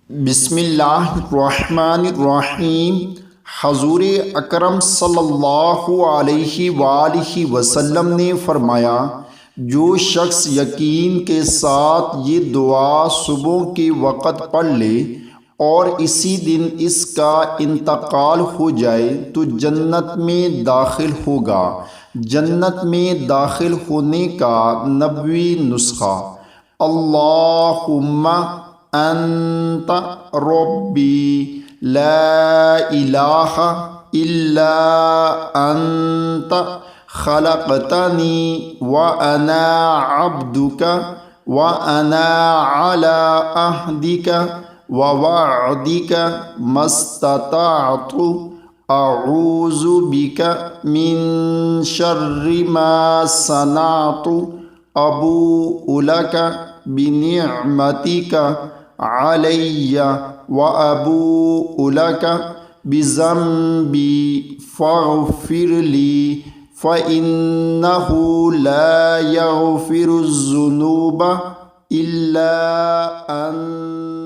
بسم اللہ الرحمن الرحیم۔ حضور اکرم صلی اللہ علیہ وآلہ وسلم نے فرمایا، جو شخص یقین کے ساتھ یہ دعا صبح کے وقت پڑھ لے اور اسی دن اس کا انتقال ہو جائے تو جنت میں داخل ہوگا۔ جنت میں داخل ہونے کا نبوی نسخہ: اللہم انت ربی لا الہ الا انت خلقتنی وانا عبدک وانا علی عہدک ووعدک ما استطعت اعوذ بک من شر ما صنعت ابوء لک بنعمتک علی وابوء لک بذنبی فاغفر لی فإنہ لا یغفر الذنوب الا انت